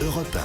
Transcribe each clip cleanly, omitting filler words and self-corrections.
Europe 1.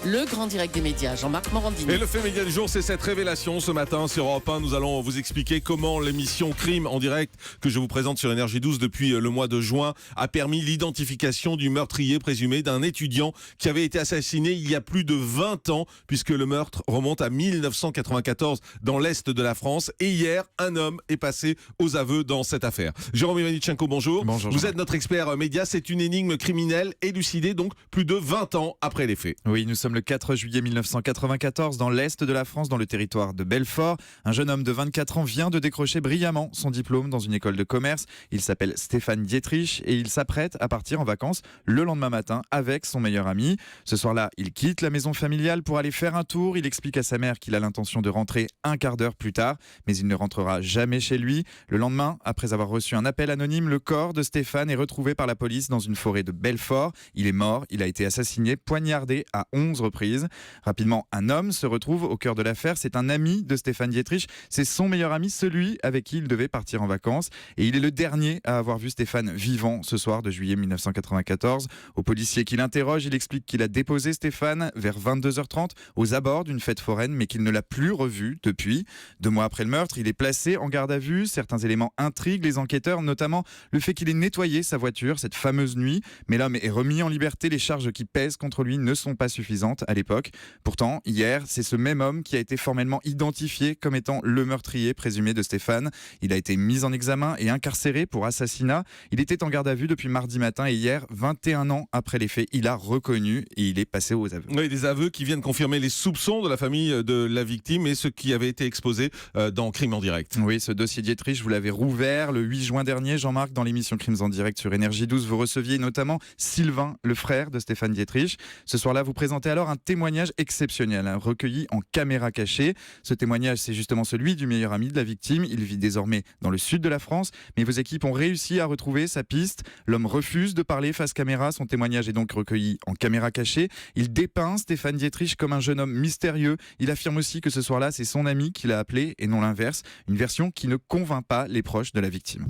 Le grand direct des médias, Jean-Marc Morandini. Et le fait média du jour, c'est cette révélation. Ce matin, sur Europe 1, nous allons vous expliquer comment l'émission Crime en direct, que je vous présente sur Énergie 12 depuis le mois de juin, a permis l'identification du meurtrier présumé d'un étudiant qui avait été assassiné il y a plus de 20 ans, puisque le meurtre remonte à 1994 dans l'Est de la France. Et hier, un homme est passé aux aveux dans cette affaire. Jérôme Ivanichenko, bonjour. Bonjour. Vous êtes notre expert média. C'est une énigme criminelle élucidée, donc plus de 20 ans après les faits. Oui, nous sommes le 4 juillet 1994 dans l'Est de la France, dans le territoire de Belfort. Un jeune homme de 24 ans vient de décrocher brillamment son diplôme dans une école de commerce. Il s'appelle Stéphane Dietrich et il s'apprête à partir en vacances le lendemain matin avec son meilleur ami. Ce soir-là, il quitte la maison familiale pour aller faire un tour. Il explique à sa mère qu'il a l'intention de rentrer un quart d'heure plus tard, mais il ne rentrera jamais chez lui. Le lendemain, après avoir reçu un appel anonyme, le corps de Stéphane est retrouvé par la police dans une forêt de Belfort. Il est mort, il a été assassiné, poignardé à 11 reprises. Rapidement, un homme se retrouve au cœur de l'affaire. C'est un ami de Stéphane Dietrich. C'est son meilleur ami, celui avec qui il devait partir en vacances. Et il est le dernier à avoir vu Stéphane vivant ce soir de juillet 1994. Au policier qui l'interroge, il explique qu'il a déposé Stéphane vers 22h30 aux abords d'une fête foraine, mais qu'il ne l'a plus revu depuis. 2 mois après le meurtre, il est placé en garde à vue. Certains éléments intriguent les enquêteurs, notamment le fait qu'il ait nettoyé sa voiture cette fameuse nuit. Mais l'homme est remis en liberté. Les charges qui pèsent contre lui ne sont pas suffisantes à l'époque. Pourtant, hier, c'est ce même homme qui a été formellement identifié comme étant le meurtrier présumé de Stéphane. Il a été mis en examen et incarcéré pour assassinat. Il était en garde à vue depuis mardi matin et hier, 21 ans après les faits, il a reconnu et il est passé aux aveux. Oui, des aveux qui viennent confirmer les soupçons de la famille de la victime et ce qui avait été exposé dans Crime en direct. Oui, ce dossier Dietrich, vous l'avez rouvert le 8 juin dernier, Jean-Marc, dans l'émission Crimes en direct sur Énergie 12. Vous receviez notamment Sylvain, le frère de Stéphane Dietrich. Ce soir-là, vous présentez alors un témoignage exceptionnel, recueilli en caméra cachée. Ce témoignage, c'est justement celui du meilleur ami de la victime. Il vit désormais dans le sud de la France, mais vos équipes ont réussi à retrouver sa piste. L'homme refuse de parler face caméra. Son témoignage est donc recueilli en caméra cachée. Il dépeint Stéphane Dietrich comme un jeune homme mystérieux. Il affirme aussi que ce soir-là, c'est son ami qui l'a appelé et non l'inverse. Une version qui ne convainc pas les proches de la victime.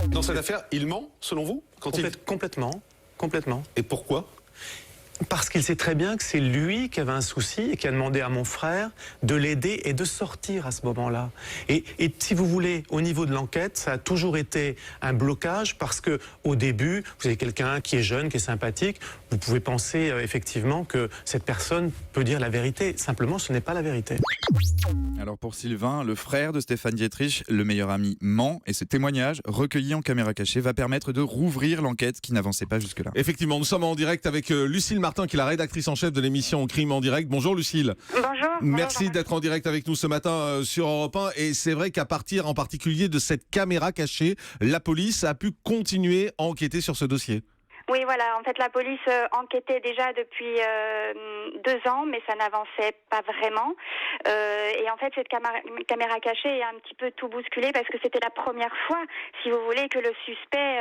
Dans cette affaire, il ment, selon vous Complètement. Et pourquoi ? Parce qu'il sait très bien que c'est lui qui avait un souci et qui a demandé à mon frère de l'aider et de sortir à ce moment-là. Et si vous voulez, au niveau de l'enquête, ça a toujours été un blocage parce que au début, vous avez quelqu'un qui est jeune, qui est sympathique, vous pouvez penser effectivement que cette personne peut dire la vérité. Simplement, ce n'est pas la vérité. Alors pour Sylvain, le frère de Stéphane Dietrich, le meilleur ami ment et ce témoignage recueilli en caméra cachée va permettre de rouvrir l'enquête qui n'avançait pas jusque-là. Effectivement, nous sommes en direct avec Lucille Martin, qui est la rédactrice en chef de l'émission Crime en direct. Bonjour Lucille. Bonjour. Merci d'être en direct avec nous ce matin sur Europe 1. Et c'est vrai qu'à partir en particulier de cette caméra cachée, la police a pu continuer à enquêter sur ce dossier. Oui, voilà. En fait, la police enquêtait déjà depuis 2 ans, mais ça n'avançait pas vraiment. Et en fait, cette caméra cachée a un petit peu tout bousculé parce que c'était la première fois, si vous voulez, que le suspect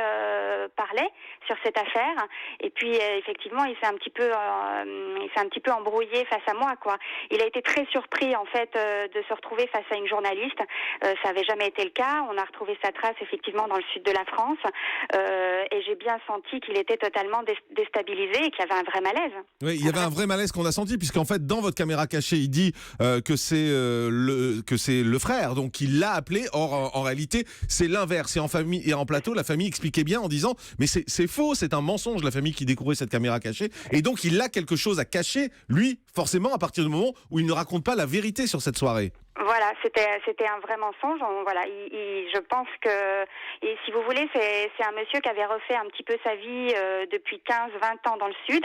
parlait sur cette affaire. Et puis, effectivement, il s'est un petit peu embrouillé face à moi, quoi. Il a été très surpris, en fait, de se retrouver face à une journaliste. Ça avait jamais été le cas. On a retrouvé sa trace, effectivement, dans le sud de la France. Et j'ai bien senti qu'il était totalement déstabilisé et qu'il y avait un vrai malaise. Oui, il y avait un vrai malaise qu'on a senti, puisqu'en fait, dans votre caméra cachée, il dit que c'est le frère, donc il l'a appelé. Or, en réalité, c'est l'inverse. Et en famille et en plateau, la famille expliquait bien en disant mais c'est faux, c'est un mensonge, la famille qui découvrait cette caméra cachée. Et donc, il a quelque chose à cacher, lui, forcément, à partir du moment où il ne raconte pas la vérité sur cette soirée. Voilà, c'était un vrai mensonge. Je pense que, et si vous voulez, c'est un monsieur qui avait refait un petit peu sa vie depuis 15-20 ans dans le sud,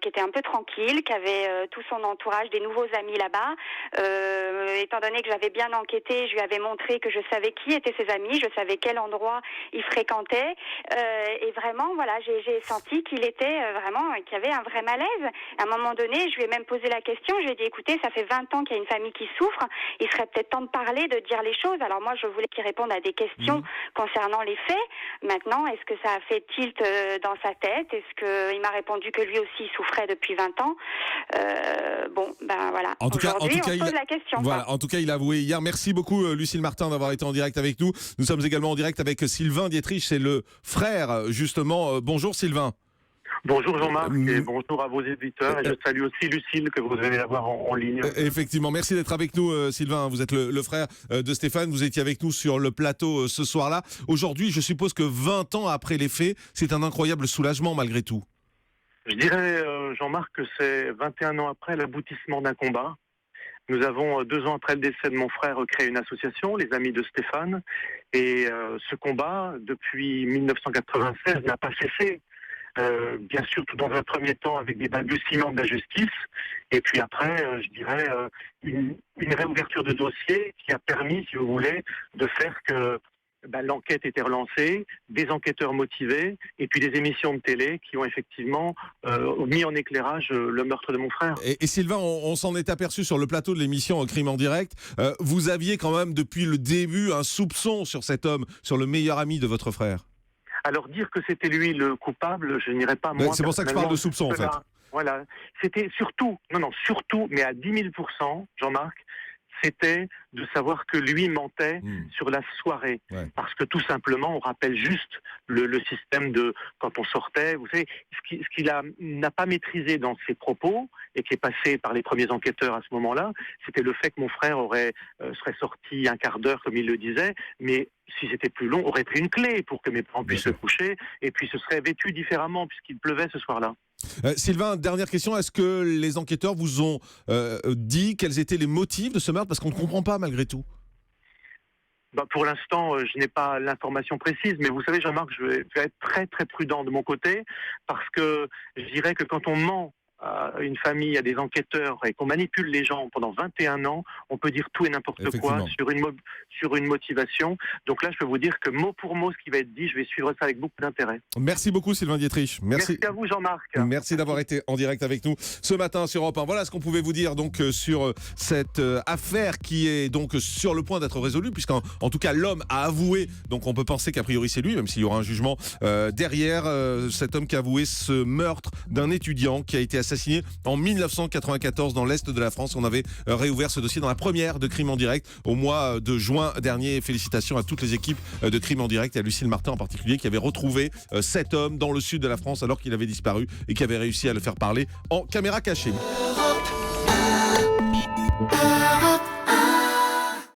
qui était un peu tranquille, qui avait tout son entourage, des nouveaux amis là-bas. Étant donné que j'avais bien enquêté, je lui avais montré que je savais qui étaient ses amis, je savais quel endroit il fréquentait, et vraiment, voilà, j'ai senti qu'il était qu'il y avait un vrai malaise. À un moment donné, je lui ai même posé la question. Je lui ai dit, écoutez, ça fait 20 ans qu'il y a une famille qui souffre. Il serait peut-être temps de parler, de dire les choses. Alors moi, je voulais qu'il réponde à des questions concernant les faits. Maintenant, est-ce que ça a fait tilt dans sa tête? Est-ce qu'il m'a répondu que lui aussi souffrait depuis 20 ans? Voilà. En tout cas, on se pose la question. Voilà, en tout cas, il a avoué hier. Merci beaucoup, Lucille Martin, d'avoir été en direct avec nous. Nous sommes également en direct avec Sylvain Dietrich, c'est le frère, justement. Bonjour Sylvain. Bonjour Jean-Marc Mm. et bonjour à vos éditeurs. Et je salue aussi Lucille que vous allez avoir en ligne. Effectivement, merci d'être avec nous Sylvain, vous êtes le frère de Stéphane, vous étiez avec nous sur le plateau ce soir-là. Aujourd'hui, je suppose que 20 ans après les faits, c'est un incroyable soulagement malgré tout. Je dirais, Jean-Marc, que c'est 21 ans après l'aboutissement d'un combat. Nous avons, 2 ans après le décès de mon frère, créé une association, les Amis de Stéphane. Et ce combat, depuis 1996, n'a pas cessé. Bien sûr, tout dans un premier temps avec des balbutiements de la justice. Et puis après, je dirais, une réouverture de dossier qui a permis, si vous voulez, de faire que l'enquête était relancée, des enquêteurs motivés, et puis des émissions de télé qui ont effectivement mis en éclairage le meurtre de mon frère. Et Sylvain, on s'en est aperçu sur le plateau de l'émission Crime en direct. Vous aviez quand même depuis le début un soupçon sur cet homme, sur le meilleur ami de votre frère. Alors dire que c'était lui le coupable, je n'irais pas moi. C'est pour ça que je parle de soupçon en fait. Voilà, c'était surtout, mais à 10 000%, Jean-Marc, c'était de savoir que lui mentait sur la soirée. Ouais. Parce que tout simplement, on rappelle juste le système de quand on sortait. Vous savez, ce qu'il n'a pas maîtrisé dans ses propos et qui est passé par les premiers enquêteurs à ce moment-là, c'était le fait que mon frère serait sorti un quart d'heure, comme il le disait, mais si c'était plus long, aurait pris une clé pour que mes parents puissent se coucher, et puis ce serait vêtu différemment puisqu'il pleuvait ce soir-là. Sylvain, dernière question, est-ce que les enquêteurs vous ont dit quels étaient les motifs de ce meurtre? Parce qu'on ne comprend pas malgré tout. Pour l'instant, je n'ai pas l'information précise, mais vous savez, Jean-Marc, je vais être très très prudent de mon côté, parce que je dirais que quand on ment à une famille, à des enquêteurs, et qu'on manipule les gens pendant 21 ans, on peut dire tout et n'importe quoi sur une motivation. Donc là, je peux vous dire que mot pour mot, ce qui va être dit, je vais suivre ça avec beaucoup d'intérêt. Merci beaucoup Sylvain Dietrich. Merci à vous Jean-Marc. Merci d'avoir été en direct avec nous ce matin sur Europe 1. Voilà ce qu'on pouvait vous dire donc sur cette affaire qui est donc sur le point d'être résolue, puisqu'en tout cas l'homme a avoué, donc on peut penser qu'a priori c'est lui, même s'il y aura un jugement derrière cet homme qui a avoué ce meurtre d'un étudiant qui a été assassiné en 1994 dans l'Est de la France. On avait réouvert ce dossier dans la première de Crime en direct au mois de juin dernier. Félicitations à toutes les équipes de Crime en direct et à Lucille Martin en particulier qui avait retrouvé cet homme dans le sud de la France alors qu'il avait disparu et qui avait réussi à le faire parler en caméra cachée.